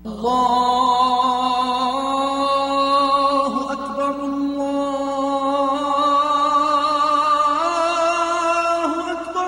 الله أكبر الله أكبر.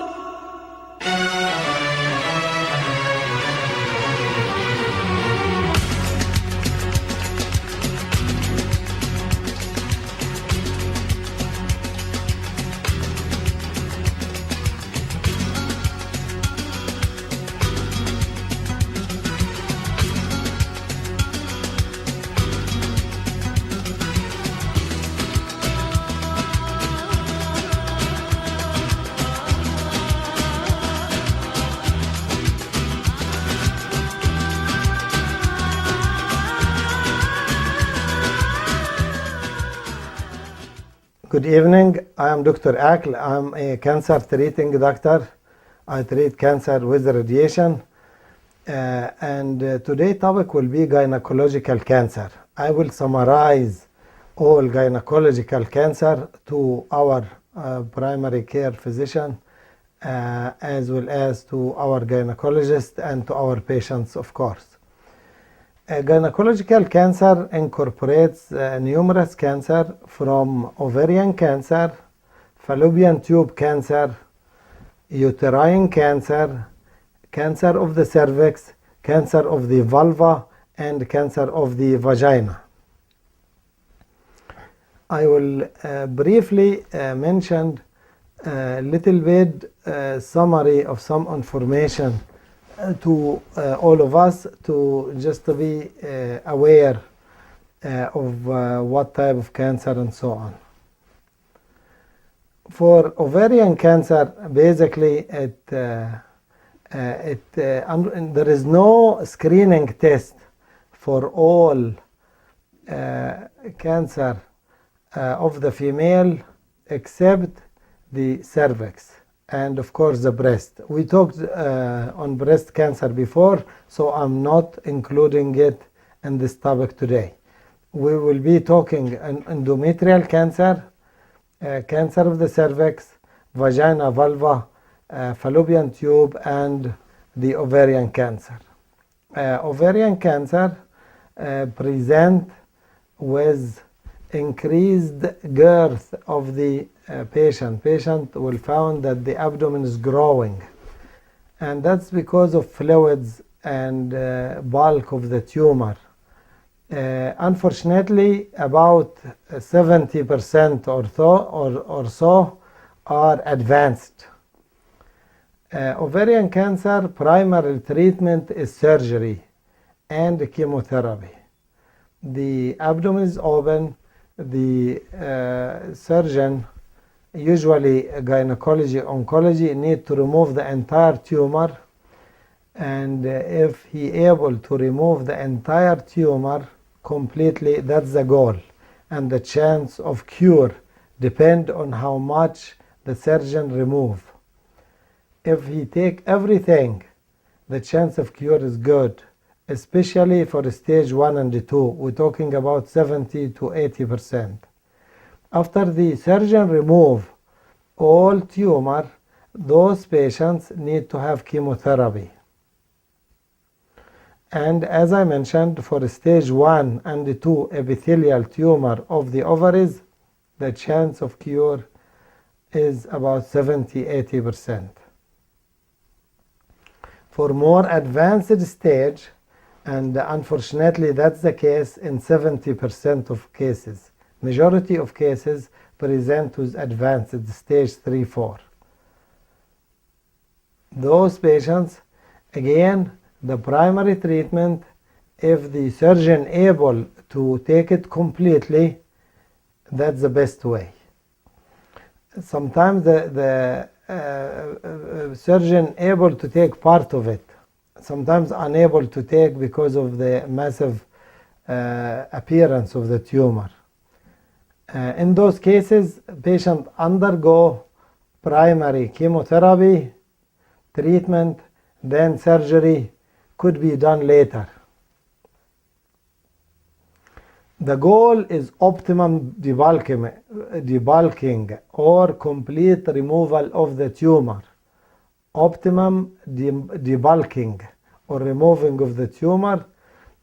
Good evening. I am Dr. Akl. I'm a cancer treating doctor. I treat cancer with radiation. Today's topic will be gynecological cancer. I will summarize all gynecological cancer to our primary care physician as well as to our gynecologist and to our patients, of course. Gynecological cancer incorporates numerous cancer from ovarian cancer, fallopian tube cancer, uterine cancer, cancer of the cervix, cancer of the vulva, and cancer of the vagina. I will briefly mention a little bit summary of some information to all of us to just to be aware of what type of cancer and so on. For ovarian cancer, basically there is no screening test for all cancer of the female except the cervix and of course the breast. We talked on breast cancer before, so I'm not including it in this topic today. We will be talking endometrial cancer, cancer of the cervix, vagina, vulva, fallopian tube, and the ovarian cancer. Ovarian cancer present with increased girth of the patient will find that the abdomen is growing, and that's because of fluids and bulk of the tumor. Unfortunately, about 70% or so are advanced. Ovarian cancer primary treatment is surgery and chemotherapy. The abdomen is open. The surgeon, usually gynecology, oncology, need to remove the entire tumor, and if he able to remove the entire tumor completely, that's the goal, and the chance of cure depend on how much the surgeon remove. If he take everything, the chance of cure is good, especially for stage 1 and 2. We're talking about 70 to 80%. After the surgeon remove all tumor, those patients need to have chemotherapy. And as I mentioned, for stage 1 and 2 epithelial tumor of the ovaries, the chance of cure is about 70-80%. For more advanced stage, and unfortunately that's the case in 70% of cases, majority of cases present with advanced stage 3-4. Those patients, again, the primary treatment, if the surgeon able to take it completely, that's the best way. Sometimes the surgeon able to take part of it, sometimes unable to take because of the massive appearance of the tumor. In those cases, patient undergo primary chemotherapy treatment, then surgery could be done later. The goal is optimum debulking or complete removal of the tumor. Optimum debulking or removing of the tumor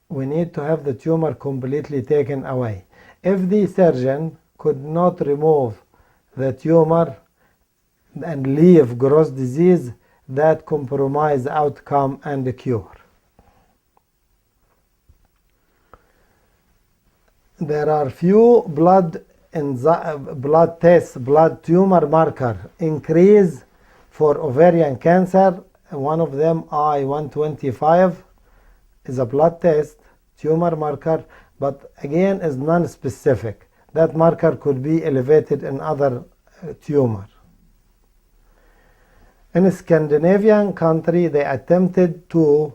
we need to have the tumor completely taken away. If the surgeon could not remove the tumor and leave gross disease, that compromise outcome and the cure. There are few blood tests, blood tumor marker increase for ovarian cancer. One of them, I-125, is a blood test, tumor marker, but again is non-specific. That marker could be elevated in other tumor. In a Scandinavian country, they attempted to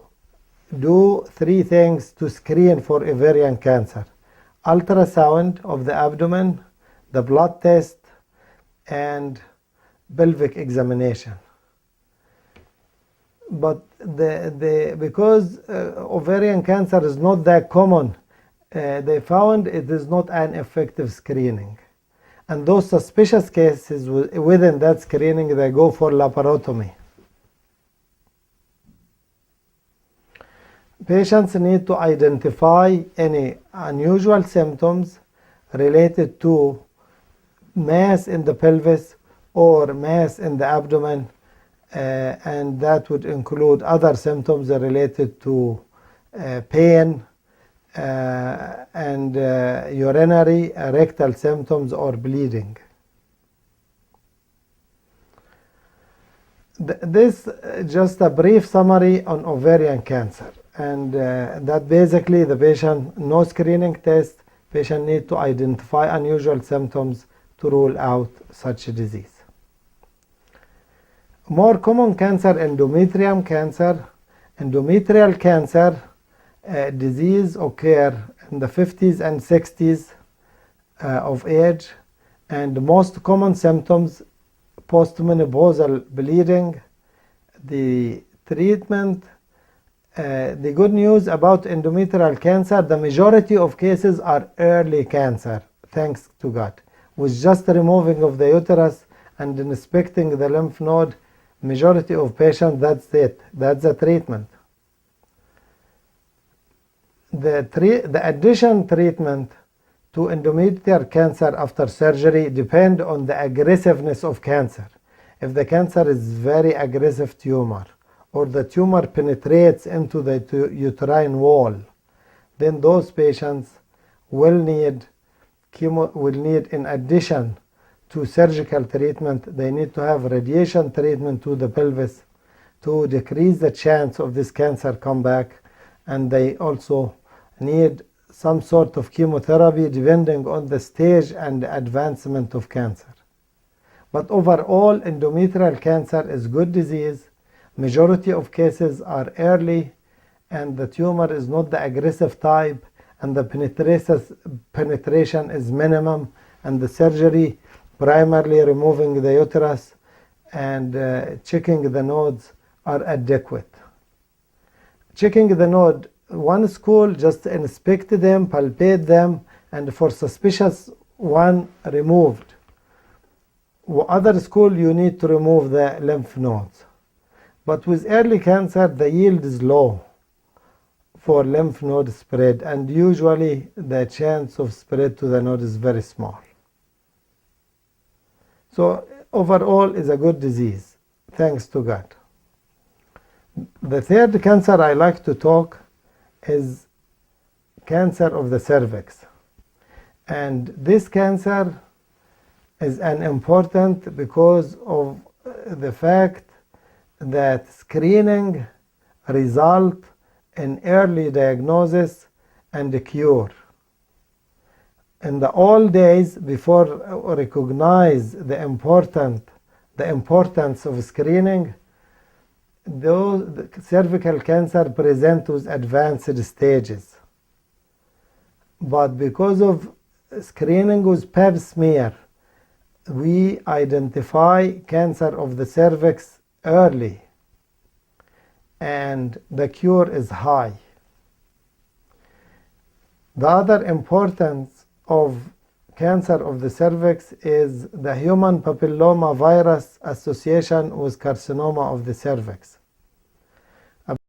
do 3 things to screen for ovarian cancer: ultrasound of the abdomen, the blood test, and pelvic examination. But because ovarian cancer is not that common, they found it is not an effective screening. And those suspicious cases within that screening, they go for laparotomy. Patients need to identify any unusual symptoms related to mass in the pelvis or mass in the abdomen, and that would include other symptoms related to pain and urinary, rectal symptoms or bleeding. This just a brief summary on ovarian cancer, and that basically the patient, no screening test, patient need to identify unusual symptoms to rule out such a disease. More common cancer, endometrial cancer. Endometrial cancer disease occur in the 50s and 60s of age, and the most common symptoms: postmenopausal bleeding. The treatment, the good news about endometrial cancer, the majority of cases are early cancer, thanks to God. With just removing of the uterus and inspecting the lymph node, majority of patients, that's it, that's the treatment. The addition treatment to endometrial cancer after surgery depend on the aggressiveness of cancer. If the cancer is very aggressive tumor, or the tumor penetrates into the uterine wall, then those patients will need in addition to surgical treatment, they need to have radiation treatment to the pelvis to decrease the chance of this cancer come back, and they also need some sort of chemotherapy depending on the stage and advancement of cancer. But overall, endometrial cancer is good disease. Majority of cases are early, and the tumor is not the aggressive type, and the penetration is minimum, and the surgery, primarily removing the uterus and checking the nodes, are adequate. Checking the node, one school just inspect them, palpate them, and for suspicious one, removed. Other school, you need to remove the lymph nodes. But with early cancer, the yield is low for lymph node spread, and usually the chance of spread to the node is very small. So overall is a good disease, thanks to God. The third cancer I like to talk is cancer of the cervix. And this cancer is an important because of the fact that screening result in early diagnosis and cure. In the old days, before recognize the importance of screening, the cervical cancer present with advanced stages. But because of screening with pap smear, we identify cancer of the cervix early, and the cure is high. The other importance of cancer of the cervix is the human papilloma virus association with carcinoma of the cervix.